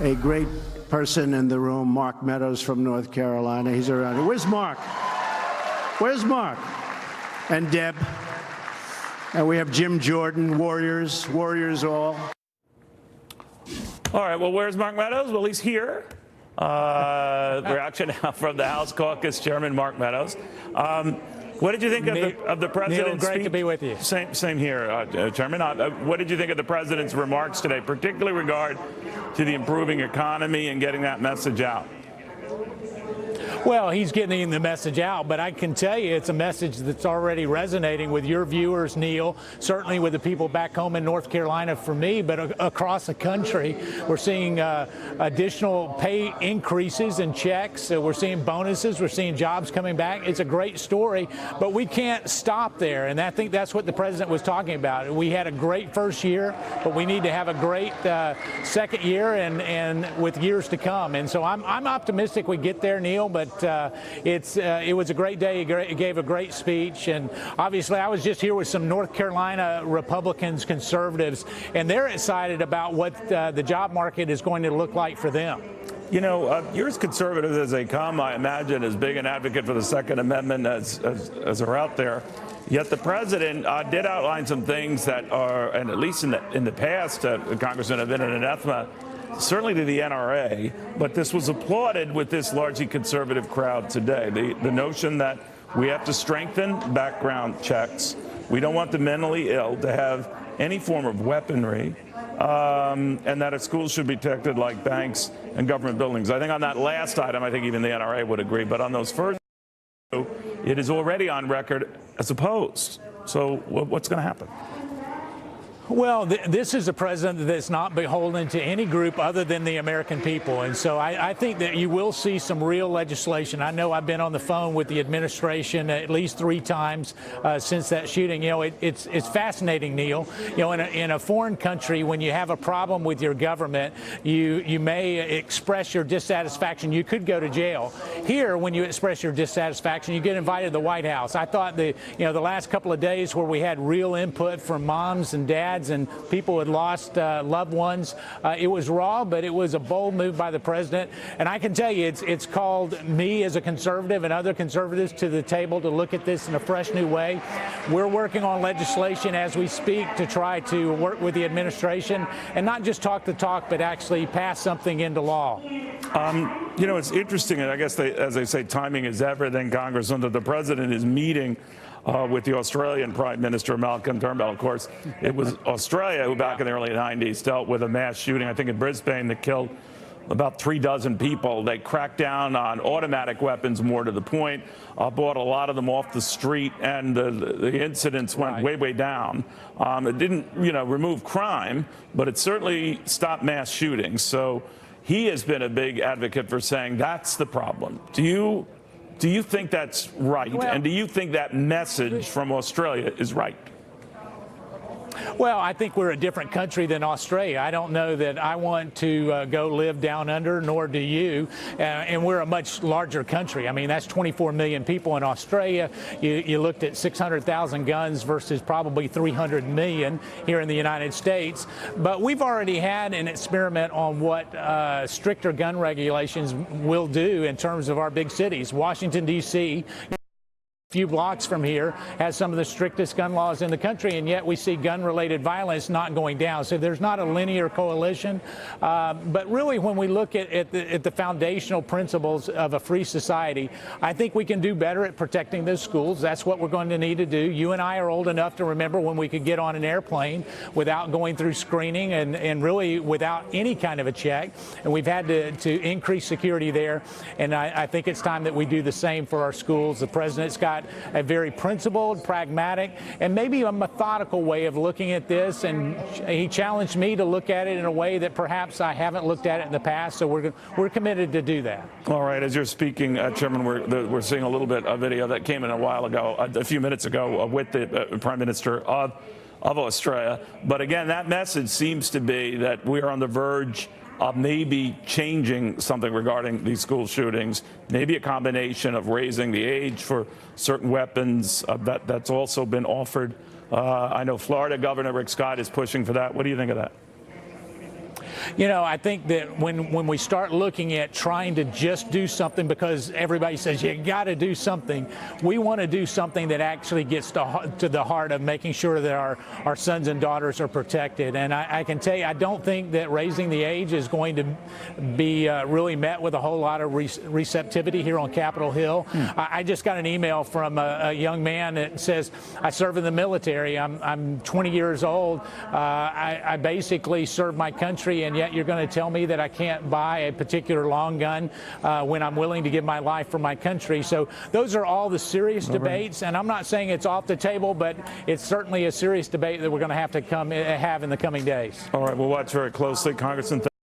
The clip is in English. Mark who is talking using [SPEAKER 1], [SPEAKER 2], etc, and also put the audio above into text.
[SPEAKER 1] a great person in the room, Mark Meadows from North Carolina. He's around here. Where's Mark? Where's Mark? And Deb. And we have Jim Jordan, Warriors all.
[SPEAKER 2] All right, well, where's Mark Meadows? Well, he's here. Reaction now from the House Caucus Chairman Mark Meadows. What did you think of the president's
[SPEAKER 3] Neil, great
[SPEAKER 2] speech?
[SPEAKER 3] to be with you.
[SPEAKER 2] Same here, Chairman. What did you think of the president's remarks today, particularly in regard to the improving economy and getting that message out?
[SPEAKER 3] Well, he's getting the message out, but I can tell you it's a message that's already resonating with your viewers, Neil, certainly with the people back home in North Carolina for me, but across the country. We're seeing additional pay increases and checks. We're seeing bonuses. We're seeing jobs coming back. It's a great story, but we can't stop there, and I think that's what the president was talking about. We had a great first year, but we need to have a great second year and with years to come. And so I'm optimistic we get there, Neil, but it was a great day. He gave a great speech, and obviously I was just here with some North Carolina Republicans, conservatives, and they're excited about what the job market is going to look like for them.
[SPEAKER 2] You know, you're as conservative as they come, I imagine, as big an advocate for the Second Amendment as are out there. Yet the president did outline some things that are, and at least in the past, Congressmen have been an anathema, certainly to the NRA, but this was applauded with this largely conservative crowd today. The notion that we have to strengthen background checks. We don't want the mentally ill to have any form of weaponry, and that schools should be protected like banks and government buildings. I think on that last item, I think even the NRA would agree, but on those first two, it is already on record as opposed. So what's going to happen?
[SPEAKER 3] Well, this is a president that's not beholden to any group other than the American people. And so I think that you will see some real legislation. I know I've been on the phone with the administration at least 3 times since that shooting. You know, it's fascinating, Neil. You know, in a foreign country, when you have a problem with your government, you may express your dissatisfaction. You could go to jail. Here, when you express your dissatisfaction, you get invited to the White House. I thought the last couple of days where we had real input from moms and dads and people had lost loved ones. It was raw, but it was a bold move by the president. And I can tell you, it's called me as a conservative and other conservatives to the table to look at this in a fresh new way. We're working on legislation as we speak to try to work with the administration and not just talk the talk, but actually pass something into law.
[SPEAKER 2] You know, it's interesting, and I guess as they say, timing is everything, Congressman, that the president is meeting with the Australian Prime Minister, Malcolm Turnbull. Of course, it was Australia who back in the early 90s dealt with a mass shooting, I think in Brisbane, that killed about 36 people. They cracked down on automatic weapons, more to the point, bought a lot of them off the street, and the incidents went way down. It didn't, remove crime, but it certainly stopped mass shootings. So he has been a big advocate for saying that's the problem. Do you think that's right?
[SPEAKER 3] Well,
[SPEAKER 2] and do you think that message from Australia is right?
[SPEAKER 3] Well, I think we're a different country than Australia. I don't know that I want to go live down under, nor do you. And we're a much larger country. I mean, that's 24 million people in Australia. You looked at 600,000 guns versus probably 300 million here in the United States. But we've already had an experiment on what stricter gun regulations will do in terms of our big cities. Washington, D.C., few blocks from here has some of the strictest gun laws in the country, and yet we see gun-related violence not going down. So there's not a linear coalition. But really, when we look at the foundational principles of a free society, I think we can do better at protecting those schools. That's what we're going to need to do. You and I are old enough to remember when we could get on an airplane without going through screening and really without any kind of a check. And we've had to increase security there. And I think it's time that we do the same for our schools. The president's got a very principled, pragmatic, and maybe a methodical way of looking at this. And he challenged me to look at it in a way that perhaps I haven't looked at it in the past. So we're committed to do that.
[SPEAKER 2] All right. As you're speaking, Chairman, we're seeing a little bit of video that came in a few minutes ago, with the Prime Minister of Australia. But again, that message seems to be that we are on the verge of maybe changing something regarding these school shootings, maybe a combination of raising the age for certain weapons that's also been offered. I know Florida Governor Rick Scott is pushing for that. What do you think of that?
[SPEAKER 3] You know, I think that when we start looking at trying to just do something because everybody says you got to do something, we want to do something that actually gets to the heart of making sure that our sons and daughters are protected. And I can tell you, I don't think that raising the age is going to be really met with a whole lot of receptivity here on Capitol Hill. I just got an email from a young man that says, I serve in the military. I'm 20 years old. I basically serve my country, and yet you're going to tell me that I can't buy a particular long gun when I'm willing to give my life for my country. So those are all the serious debates, and I'm not saying it's off the table, but it's certainly a serious debate that we're going to have in the coming days.
[SPEAKER 2] All right, we'll watch very closely. Congressman,